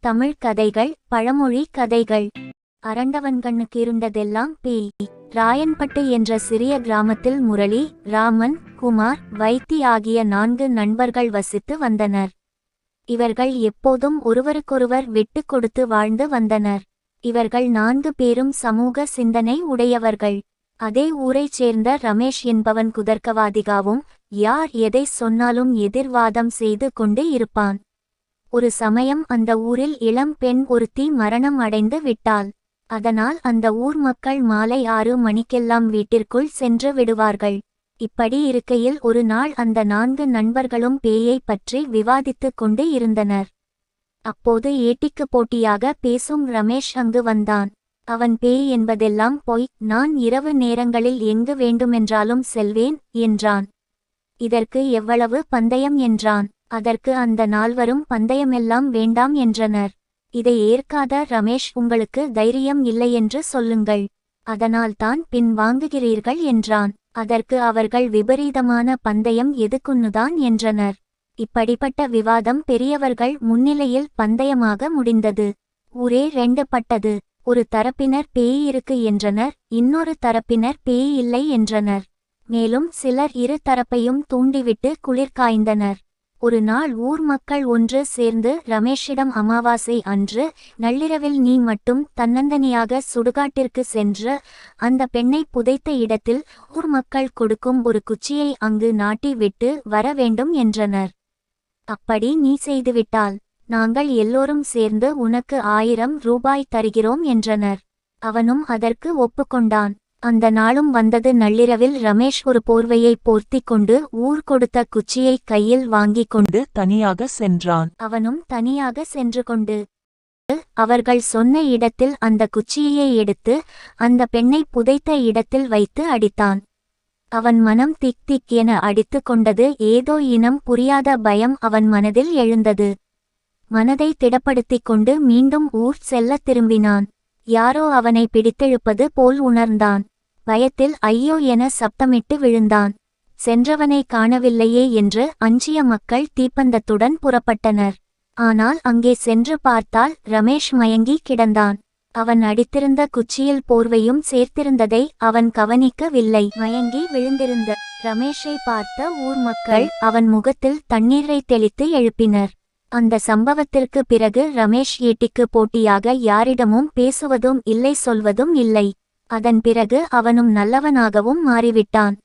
தமிழ் கதைகள், பழமொழி கதைகள். அரண்டவன்கண்ணுக்கு இருண்டதெல்லாம் பேய். ராயன்பட்டு என்ற சிறிய கிராமத்தில் முரளி, ராமன், குமார், வைத்தி ஆகிய 4 நண்பர்கள் வசித்து வந்தனர். இவர்கள் எப்போதும் ஒருவருக்கொருவர் விட்டு கொடுத்து வாழ்ந்து வந்தனர். இவர்கள் 4 பேரும் சமூக சிந்தனை உடையவர்கள். அதே ஊரைச் சேர்ந்த ரமேஷ் என்பவன் குதர்க்கவாதிகாவும், யார் எதை சொன்னாலும் எதிர்வாதம் செய்து கொண்டு இருப்பான். ஒரு சமயம் அந்த ஊரில் இளம் பெண் ஒருத்தி மரணம் அடைந்து விட்டாள். அதனால் அந்த ஊர் மக்கள் மாலை 6 மணிக்கெல்லாம் வீட்டிற்குள் சென்று விடுவார்கள். இப்படி இருக்கையில் ஒரு நாள் அந்த 4 நண்பர்களும் பேயை பற்றி விவாதித்துக் கொண்டு இருந்தனர். அப்போது ஏட்டிக்கு போட்டியாக பேசும் ரமேஷ் அங்கு வந்தான். அவன் பேய் என்பதெல்லாம் பொய், நான் இரவு நேரங்களில் எங்கு வேண்டுமென்றாலும் செல்வேன் என்றான். இதற்கு எவ்வளவு பந்தயம் என்றான். அதற்கு அந்த 4வரும் பந்தயமெல்லாம் வேண்டாம் என்றனர். இதை ஏற்காத ரமேஷ், உங்களுக்கு தைரியம் இல்லையென்று சொல்லுங்கள், அதனால்தான் பின் வாங்குகிறீர்கள் என்றான். அதற்கு அவர்கள் விபரீதமான பந்தயம் எதுக்குன்னுதான் என்றனர். இப்படிப்பட்ட விவாதம் பெரியவர்கள் முன்னிலையில் பந்தயமாக முடிந்தது. ஊரே 2 பட்டது. ஒரு தரப்பினர் பேய் இருக்கு என்றனர், இன்னொரு தரப்பினர் பேய் இல்லை என்றனர். மேலும் சிலர் இரு தரப்பையும் தூண்டிவிட்டு குளிர் காய்ந்தனர். ஒரு நாள் ஊர் மக்கள் ஒன்று சேர்ந்து ரமேஷிடம் அமாவாசை அன்று நள்ளிரவில் நீ மட்டும் தன்னந்தனியாக சுடுகாட்டிற்கு சென்று அந்த பெண்ணை புதைத்த இடத்தில் ஊர் மக்கள் கொடுக்கும் ஒரு குச்சியை அங்கு நாட்டி விட்டு வர வேண்டும் என்றனர். அப்படி நீ செய்துவிட்டால் நாங்கள் எல்லோரும் சேர்ந்து உனக்கு 1000 ரூபாய் தருகிறோம் என்றனர். அவனும் அதற்கு ஒப்புக்கொண்டான். அந்த நாளும் வந்தது. நள்ளிரவில் ரமேஷ் ஒரு போர்வையை போர்த்திக் கொண்டு ஊர் கொடுத்த குச்சியை கையில் வாங்கிக் கொண்டு தனியாக சென்றான். அவனும் தனியாக சென்று கொண்டு அவர்கள் சொன்ன இடத்தில் அந்த குச்சியை எடுத்து அந்த பெண்ணை புதைத்த இடத்தில் வைத்து அடித்தான். அவன் மனம் திக் திக் என அடித்து கொண்டது. ஏதோ இனம் புரியாத பயம் அவன் மனதில் எழுந்தது. மனதை திடப்படுத்திக் கொண்டு மீண்டும் ஊர் செல்ல திரும்பினான். யாரோ அவனை பிடித்தெழுப்பது போல் உணர்ந்தான். பயத்தில் ஐயோ என சப்தமிட்டு விழுந்தான். சென்றவனை காணவில்லையே என்று அஞ்சிய மக்கள் தீப்பந்தத்துடன் புறப்பட்டனர். ஆனால் அங்கே சென்று பார்த்தால் ரமேஷ் மயங்கி கிடந்தான். அவன் அடித்திருந்த குச்சியில் போர்வையும் சேர்த்திருந்ததை அவன் கவனிக்கவில்லை. மயங்கி விழுந்திருந்த ரமேஷை பார்த்த ஊர் மக்கள் அவன் முகத்தில் தண்ணீரை தெளித்து எழுப்பினர். அந்த சம்பவத்திற்கு பிறகு ரமேஷ் ஏட்டிக்கு போட்டியாக யாரிடமும் பேசுவதும் இல்லை, சொல்வதும் இல்லை. அதன் பிறகு அவனும் நல்லவனாகவும் மாறிவிட்டான்.